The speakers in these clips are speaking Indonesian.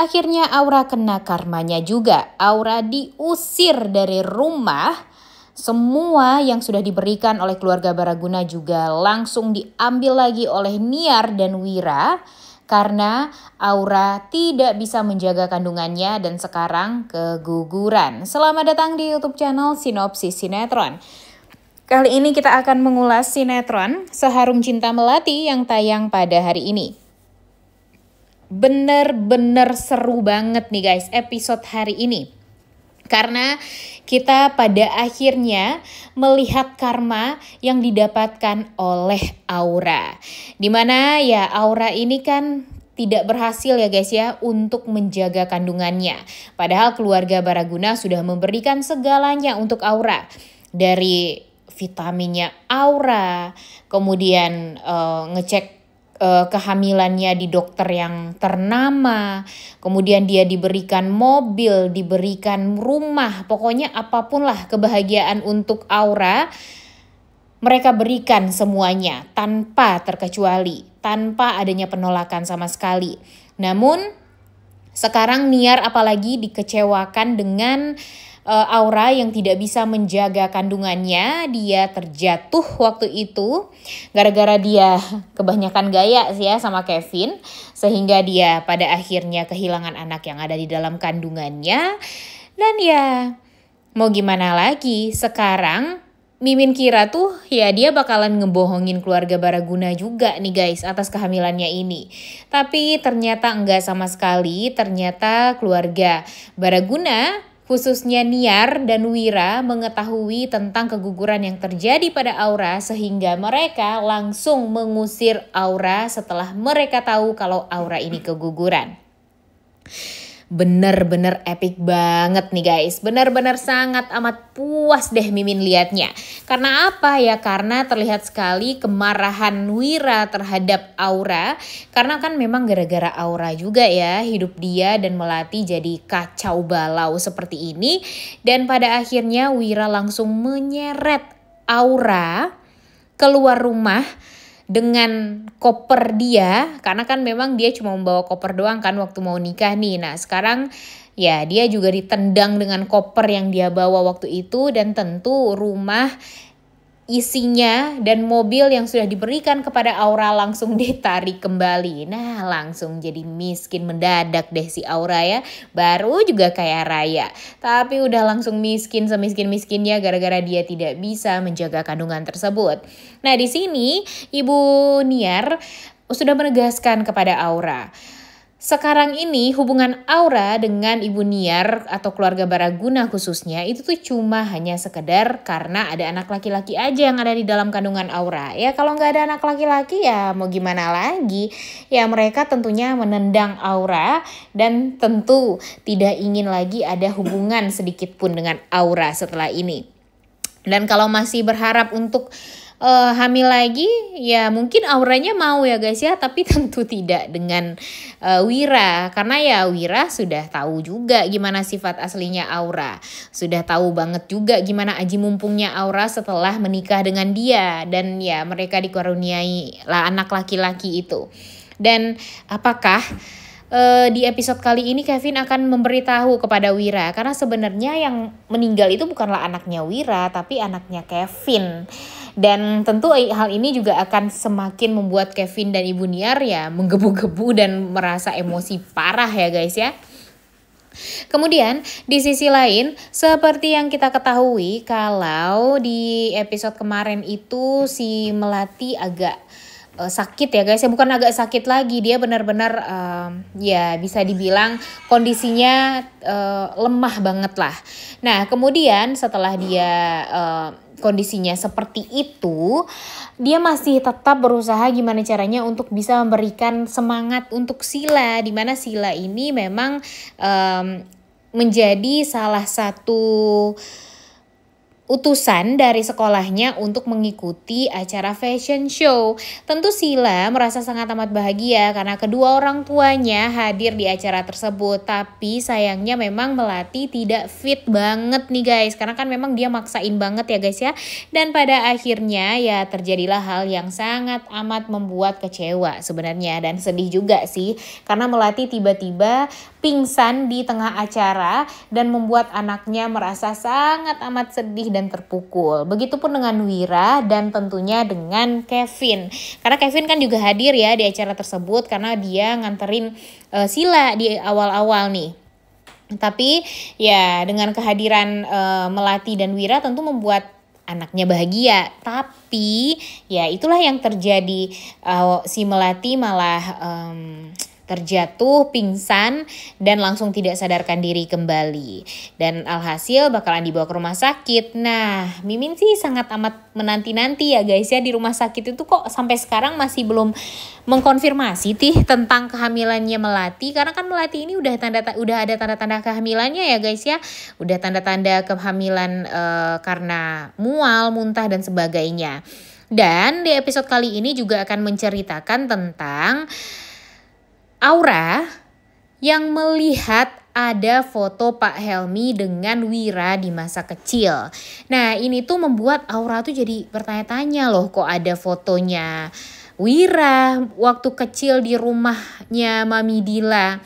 Akhirnya Aura kena karmanya juga. Aura diusir dari rumah. Semua yang sudah diberikan oleh keluarga Baraguna juga langsung diambil lagi oleh Niar dan Wira. Karena Aura tidak bisa menjaga kandungannya dan sekarang keguguran. Selamat datang di YouTube channel Sinopsis Sinetron. Kali ini kita akan mengulas sinetron Seharum Cinta Melati yang tayang pada hari ini. Bener-bener seru banget nih guys episode hari ini. Karena kita pada akhirnya melihat karma yang didapatkan oleh Aura. Dimana ya Aura ini kan tidak berhasil ya guys ya untuk menjaga kandungannya. Padahal keluarga Baraguna sudah memberikan segalanya untuk Aura. Dari vitaminnya Aura, kemudian ngecek kehamilannya di dokter yang ternama, kemudian dia diberikan mobil, diberikan rumah, pokoknya apapun lah kebahagiaan untuk Aura, mereka berikan semuanya tanpa terkecuali, tanpa adanya penolakan sama sekali. Namun sekarang Niar apalagi dikecewakan dengan Aura yang tidak bisa menjaga kandungannya. Dia terjatuh waktu itu gara-gara dia kebanyakan gaya sih ya sama Kevin, sehingga dia pada akhirnya kehilangan anak yang ada di dalam kandungannya. Dan ya mau gimana lagi, sekarang Mimin kira tuh ya dia bakalan ngebohongin keluarga Baraguna juga nih guys atas kehamilannya ini. Tapi ternyata enggak sama sekali. Ternyata keluarga Baraguna khususnya Niar dan Wira mengetahui tentang keguguran yang terjadi pada Aura sehingga mereka langsung mengusir Aura setelah mereka tahu kalau Aura ini keguguran. Bener-bener epic banget nih guys. Bener-bener sangat amat puas deh Mimin liatnya. Karena apa ya? Karena terlihat sekali kemarahan Wira terhadap Aura. Karena kan memang gara-gara Aura juga ya hidup dia dan Melati jadi kacau balau seperti ini. Dan pada akhirnya Wira langsung menyeret Aura keluar rumah dengan koper dia, karena kan memang dia cuma membawa koper doang kan waktu mau nikah nih. Nah sekarang ya dia juga ditendang dengan koper yang dia bawa waktu itu, dan tentu rumah isinya dan mobil yang sudah diberikan kepada Aura langsung ditarik kembali. Nah langsung jadi miskin mendadak deh si Aura ya. Baru juga kaya raya, tapi udah langsung miskin semiskin-miskinnya gara-gara dia tidak bisa menjaga kandungan tersebut. Nah di sini Ibu Niar sudah menegaskan kepada Aura. Sekarang ini hubungan Aura dengan Ibu Niar atau keluarga Baraguna khususnya itu tuh cuma hanya sekedar karena ada anak laki-laki aja yang ada di dalam kandungan Aura. Ya kalau nggak ada anak laki-laki ya mau gimana lagi. Ya mereka tentunya menendang Aura dan tentu tidak ingin lagi ada hubungan sedikit pun dengan Aura setelah ini. Dan kalau masih berharap untuk hamil lagi ya mungkin Auranya mau ya guys ya, tapi tentu tidak dengan Wira, karena ya Wira sudah tahu juga gimana sifat aslinya Aura, sudah tahu banget juga gimana aji mumpungnya Aura setelah menikah dengan dia, dan ya mereka dikaruniai lah anak laki-laki itu. Dan apakah di episode kali ini Kevin akan memberitahu kepada Wira, karena sebenarnya yang meninggal itu bukanlah anaknya Wira tapi anaknya Kevin. Dan tentu hal ini juga akan semakin membuat Kevin dan Ibu Niar ya menggebu-gebu dan merasa emosi parah ya guys ya. Kemudian di sisi lain seperti yang kita ketahui kalau di episode kemarin itu si Melati agak sakit ya guys ya, bukan agak sakit lagi, dia benar-benar ya bisa dibilang kondisinya lemah banget lah. Nah kemudian setelah dia kondisinya seperti itu, dia masih tetap berusaha gimana caranya untuk bisa memberikan semangat untuk Sila, dimana Sila ini memang menjadi salah satu utusan dari sekolahnya untuk mengikuti acara fashion show. Tentu Sila merasa sangat amat bahagia karena kedua orang tuanya hadir di acara tersebut. Tapi sayangnya memang Melati tidak fit banget nih guys, karena kan memang dia maksain banget ya guys ya. Dan pada akhirnya ya terjadilah hal yang sangat amat membuat kecewa sebenarnya, dan sedih juga sih karena Melati tiba-tiba pingsan di tengah acara dan membuat anaknya merasa sangat amat sedih dan terpukul. Begitupun dengan Wira dan tentunya dengan Kevin. Karena Kevin kan juga hadir ya di acara tersebut karena dia nganterin Sila di awal-awal nih. Tapi ya dengan kehadiran Melati dan Wira tentu membuat anaknya bahagia. Tapi ya itulah yang terjadi, si Melati malah terjatuh, pingsan, dan langsung tidak sadarkan diri kembali. Dan alhasil bakalan dibawa ke rumah sakit. Nah, Mimin sih sangat amat menanti-nanti ya guys ya, di rumah sakit itu kok sampai sekarang masih belum mengkonfirmasi tentang kehamilannya Melati. Karena kan Melati ini udah ada tanda-tanda kehamilannya ya guys ya. Udah tanda-tanda kehamilan karena mual, muntah, dan sebagainya. Dan di episode kali ini juga akan menceritakan tentang Aura yang melihat ada foto Pak Helmi dengan Wira di masa kecil. Nah, ini tuh membuat Aura tuh jadi bertanya-tanya loh, kok ada fotonya Wira waktu kecil di rumahnya Mami Dila.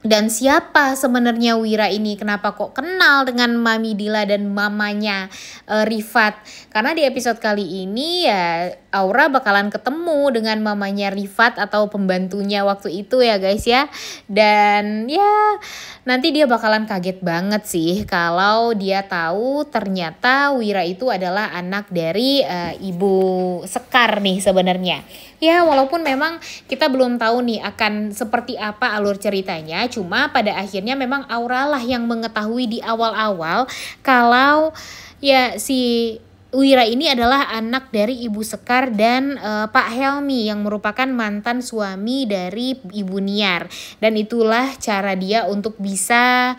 Dan siapa sebenarnya Wira ini? Kenapa kok kenal dengan Mami Dila dan mamanya Rifat? Karena di episode kali ini ya Aura bakalan ketemu dengan mamanya Rifat atau pembantunya waktu itu ya guys ya. Dan ya nanti dia bakalan kaget banget sih kalau dia tahu ternyata Wira itu adalah anak dari Ibu Sekar nih sebenarnya. Ya walaupun memang kita belum tahu nih akan seperti apa alur ceritanya. Cuma pada akhirnya memang Aura lah yang mengetahui di awal-awal kalau ya si Wira ini adalah anak dari Ibu Sekar dan Pak Helmi yang merupakan mantan suami dari Ibu Niar. Dan itulah cara dia untuk bisa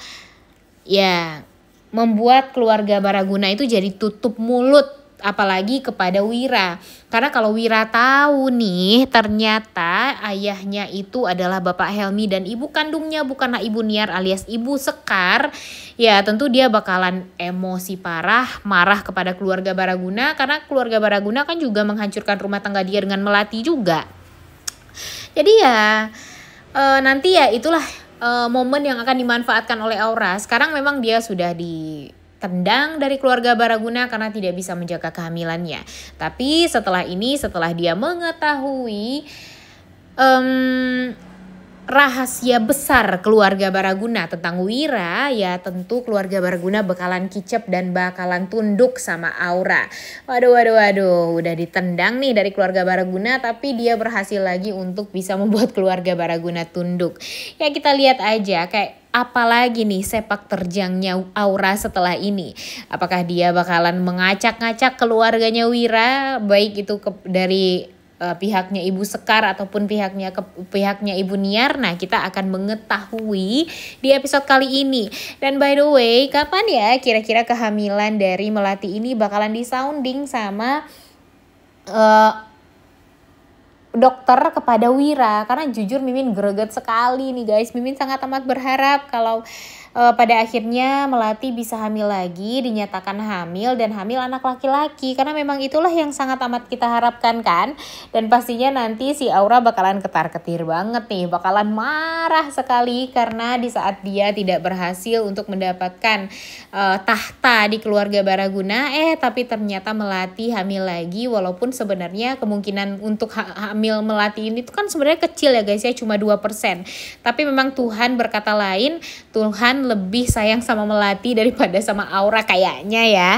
ya membuat keluarga Baraguna itu jadi tutup mulut, apalagi kepada Wira. Karena kalau Wira tahu nih ternyata ayahnya itu adalah Bapak Helmi dan ibu kandungnya bukanlah Ibu Niar alias Ibu Sekar, ya tentu dia bakalan emosi parah, marah kepada keluarga Baraguna. Karena keluarga Baraguna kan juga menghancurkan rumah tangga dia dengan Melati juga. Jadi ya nanti ya itulah momen yang akan dimanfaatkan oleh Aura. Sekarang memang dia sudah ditendang dari keluarga Baraguna karena tidak bisa menjaga kehamilannya. Tapi setelah ini, setelah dia mengetahui rahasia besar keluarga Baraguna tentang Wira, ya tentu keluarga Baraguna bakalan kicep dan bakalan tunduk sama Aura. Waduh, udah ditendang nih dari keluarga Baraguna, tapi dia berhasil lagi untuk bisa membuat keluarga Baraguna tunduk. Ya kita lihat aja kayak apalagi nih sepak terjangnya Aura setelah ini. Apakah dia bakalan mengacak-ngacak keluarganya Wira, baik itu dari pihaknya Ibu Sekar ataupun pihaknya Ibu Niar. Nah, kita akan mengetahui di episode kali ini. Dan by the way, kapan ya kira-kira kehamilan dari Melati ini bakalan disounding sama dokter kepada Wira? Karena jujur Mimin greget sekali nih guys. Mimin sangat amat berharap kalau pada akhirnya Melati bisa hamil lagi, dinyatakan hamil dan hamil anak laki-laki. Karena memang itulah yang sangat amat kita harapkan kan. Dan pastinya nanti si Aura bakalan ketar-ketir banget nih. Bakalan marah sekali karena di saat dia tidak berhasil untuk mendapatkan tahta di keluarga Baraguna. Tapi ternyata Melati hamil lagi. Walaupun sebenarnya kemungkinan untuk hamil Melati ini tuh kan sebenarnya kecil ya guys ya, cuma 2%. Tapi memang Tuhan berkata lain. Tuhan lebih sayang sama Melati daripada sama Aura kayaknya ya.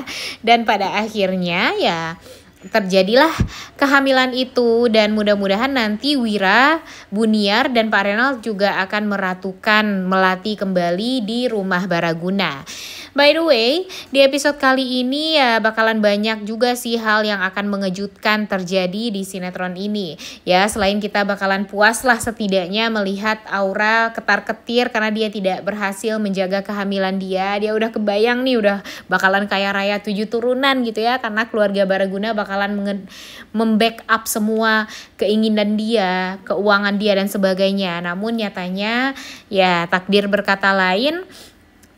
Dan pada akhirnya ya terjadilah kehamilan itu, dan mudah-mudahan nanti Wira, Buniar, dan Pak Renald juga akan meratukan Melati kembali di rumah Baraguna. By the way, di episode kali ini ya bakalan banyak juga sih hal yang akan mengejutkan terjadi di sinetron ini. Ya, selain kita bakalan puas lah setidaknya melihat Aura ketar-ketir karena dia tidak berhasil menjaga kehamilan dia. Dia udah kebayang nih udah bakalan kaya raya 7 turunan gitu ya, karena keluarga Baraguna bakalan membackup semua keinginan dia, keuangan dia dan sebagainya. Namun nyatanya ya takdir berkata lain.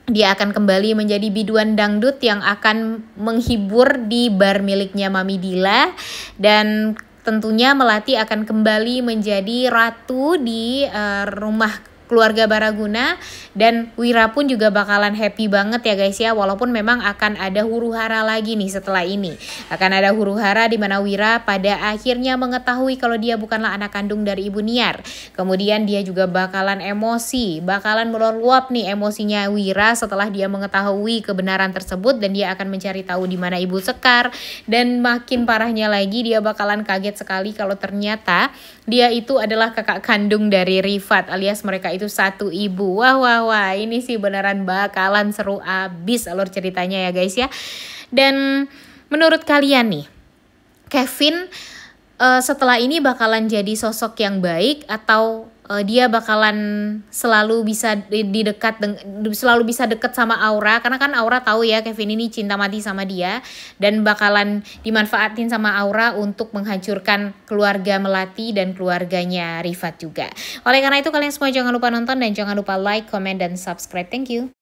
Dia akan kembali menjadi biduan dangdut yang akan menghibur di bar miliknya Mami Dila. Dan tentunya Melati akan kembali menjadi ratu di rumah keluarga Baraguna. Dan Wira pun juga bakalan happy banget ya guys ya. Walaupun memang akan ada huru-hara lagi nih setelah ini. Akan ada huru-hara di mana Wira pada akhirnya mengetahui kalau dia bukanlah anak kandung dari Ibu Niar. Kemudian dia juga bakalan emosi, bakalan meluap nih emosinya Wira setelah dia mengetahui kebenaran tersebut, dan dia akan mencari tahu di mana Ibu Sekar. Dan makin parahnya lagi, dia bakalan kaget sekali kalau ternyata dia itu adalah kakak kandung dari Rifat, alias mereka itu satu ibu. Wah, ini sih beneran bakalan seru abis alur ceritanya ya guys ya. Dan menurut kalian nih, Kevin setelah ini bakalan jadi sosok yang baik, atau dia bakalan selalu bisa selalu bisa dekat sama Aura, karena kan Aura tahu ya Kevin ini cinta mati sama dia, dan bakalan dimanfaatin sama Aura untuk menghancurkan keluarga Melati dan keluarganya Rifat juga. Oleh karena itu kalian semua jangan lupa nonton dan jangan lupa like, comment, dan subscribe. Thank you.